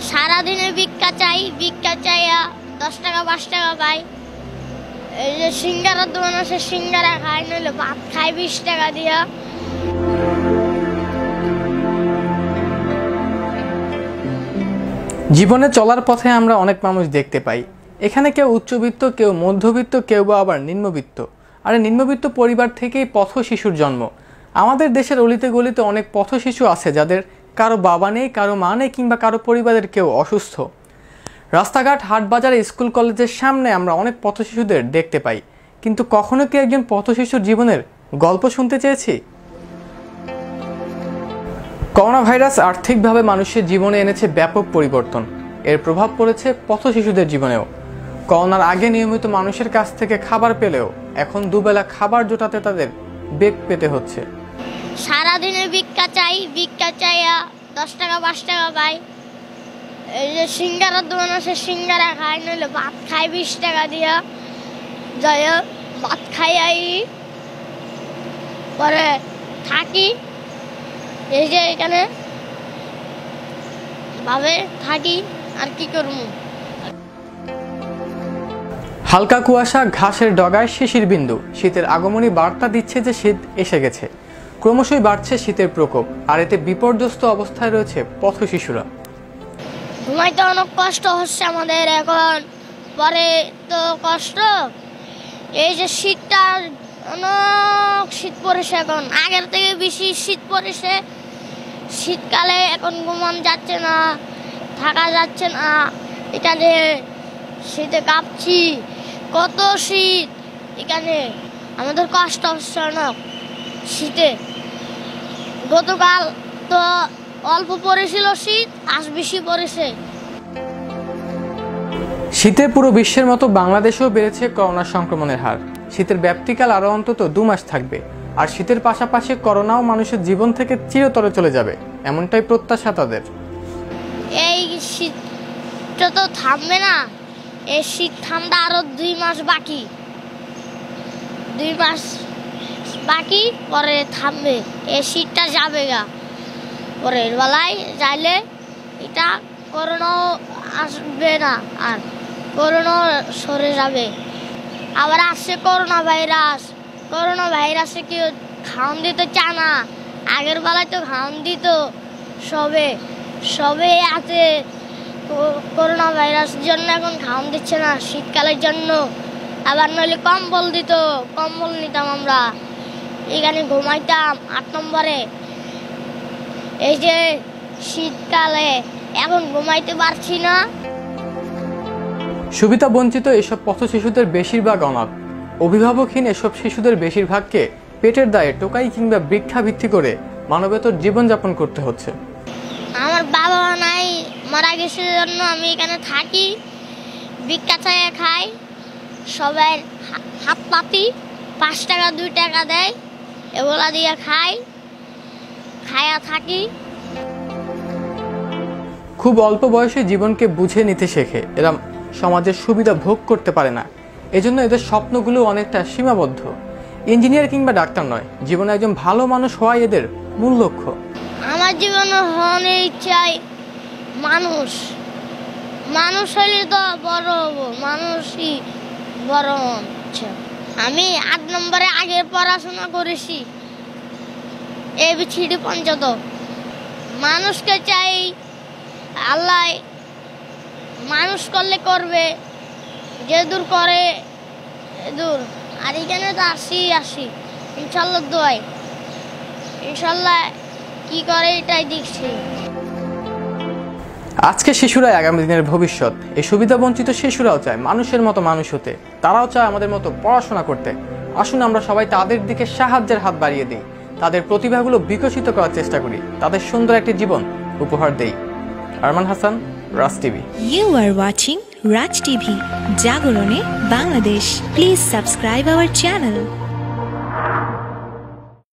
সারাদিনে ভিক্ষা চাইয়া 10 টাকা 5 টাকা পাই। এই যে সিঙ্গারার দোকান আছে, সিঙ্গারা খাই, নইলে ভাত খাই 20 টাকা দিয়া। জীবনে চলার পথে আমরা অনেক মানুষ দেখতে পাই। এখানে কেউ উচ্চবিত্ত, কেউ মধ্যবিত্ত, কেউ বা আবার নিম্নবিত্ত। আর নিম্নবিত্ত পরিবার থেকেই পথ শিশুর জন্ম। আমাদের দেশের অলিতে গলিতে অনেক পথ শিশু আছে যাদের কারো বাবা নেই, কারো মা নেই, কিংবা কারো পরিবারের কেউ অসুস্থ। রাস্তাঘাট, হাট বাজারে, স্কুল কলেজের সামনে আমরা অনেক পথ শিশুদের দেখতে পাই। কিন্তু কখনো কি একজন পথ শিশুর জীবনের গল্প শুনতে চেয়েছি? করোনা ভাইরাস আর্থিকভাবে মানুষের জীবনে এনেছে ব্যাপক পরিবর্তন। এর প্রভাব পড়েছে পথ শিশুদের জীবনেও। করোনার আগে নিয়মিত মানুষের কাছ থেকে খাবার পেলেও এখন দুবেলা খাবার জোটাতে তাদের বেগ পেতে হচ্ছে। সারাদিনে ভিক্ষা চাইয়া 10 টাকা 5 টাকা পাই। এই যে সিঙ্গারার দোকান আছে, সিঙ্গারা খাই, নইলে ভাত খাই 20 টাকা দিয়া। যাই ভাত খাই আই, পরে থাকি। এই যে এখানে ভাবে থাকি, আর কি করবো। হালকা কুয়াশা, ঘাসের ডগায় শিশির বিন্দু। শীতের আগমনী বার্তা দিচ্ছে যে শীত এসে গেছে। ক্রমশই বাড়ছে শীতের প্রকোপ, আর এতে বিপর্যস্ত অবস্থায় রয়েছে পথ শিশুরা। ঘুমাইতে অনেক কষ্ট হচ্ছে আমাদের এখন। পরে তো কষ্ট, এই যে শীতটা, অনেক শীত পড়েছে এখন, আগের থেকে বেশি শীত পড়েছে। শীতকালে এখন ঘুমান যাচ্ছে না, থাকা যাচ্ছে না। এখানে শীতে কাঁপছি, কত শীত এখানে, আমাদের কষ্ট হচ্ছে অনেক শীতে। গতকাল তো অল্প পড়েছিল শীত, আজ বেশি পড়েছে। শীতে পুরো বিশ্বের মতো বাংলাদেশেও বেড়েছে করোনা সংক্রমণের হার। শীতের ব্যাপ্তিকাল আরও অন্তত 2 মাস থাকবে। আর শীতের পাশাপাশি করোনাও মানুষের জীবন থেকে চিরতরে চলে যাবে, এমনটাই প্রত্যাশা তাদের। এই শীতটা তো থামবে না, এই শীত থামতে আরো 2 মাস বাকি। 2 মাস বাকি, পরে থামবে। এই শীতটা যাবে গা, পরের বেলায় যাইলে এটা করোনা আসবে না, আর করোনা সরে যাবে। আবার আসছে করোনা ভাইরাস। করোনা ভাইরাসে কেউ খাওয়ান দিতে চায় না। আগের বেলায় তো খাওয়ান দিত, সবে আছে। করোনা ভাইরাসের জন্য এখন খাওয়ান দিচ্ছে না, শীতকালের জন্য। আবার নইলে কম্বল দিত, কম্বল নিতাম আমরা, এখানে ঘুমাইতাম 8 নম্বরে। এই যে শীতকালে এখন ঘুমাইতে পারছি না। সুবিধা বঞ্চিত এসব পথ শিশুদের বেশিরভাগ অনাথ। অভিভাবকহীন এসব শিশুদের বেশিরভাগকে পেটের দায়ে টোকাই কিংবা ভিক্ষাবৃত্তি করে মানবেতর জীবনযাপন করতে হচ্ছে। আমার বাবা নাই, মারা গেছে জন্য আমি এখানে থাকি, ভিক্ষা চাইয়া খাই। সবাই হাত পাতি 5 টাকা 2 টাকা দেয়, এগুলা দিয়ে খায়া থাকি। খুব অল্প বয়সে জীবনকে বুঝে নিতে শেখে। এরা সমাজের সুবিধা ভোগ করতে পারে না, এজন্য এদের স্বপ্নগুলো অনেকটা সীমাবদ্ধ। ইঞ্জিনিয়ার কিংবা ডাক্তার নয়, জীবনে একজন ভালো মানুষ হওয়াই এদের মূল লক্ষ্য। আমার জীবনে হওয়ার ইচ্ছাই মানুষ হলে তো বড় হবো, মানুষই বড় হচ্ছে। আমি 8 নম্বরে আগে পড়াশোনা করেছি, ABCD পর্যন্ত। মানুষকে চাই, আল্লাহ মানুষ করলে করবে, যে দূর করে দূর। আর এখানে তো আসি ইনশাল্লাহ দোয়াই, ইনশাল্লাহ কি করে এটাই দেখছি। আজকে শিশুরাই আগামী দিনের ভবিষ্যৎ। এই সুবিধা বঞ্চিত শিশুরাও চায় মানুষের মতো মানুষ হতে, তারাও চায় আমাদের মতো পড়াশোনা করতে। আসুন আমরা সবাই তাদের দিকে সাহায্যের হাত বাড়িয়ে দিই, তাদের প্রতিভাগুলো বিকশিত করার চেষ্টা করি, তাদের সুন্দর একটি জীবন উপহার দেই। আরমান হাসান, রাজ TV. You are watching Raj TV, জাগরণে Bangladesh. Please subscribe our channel.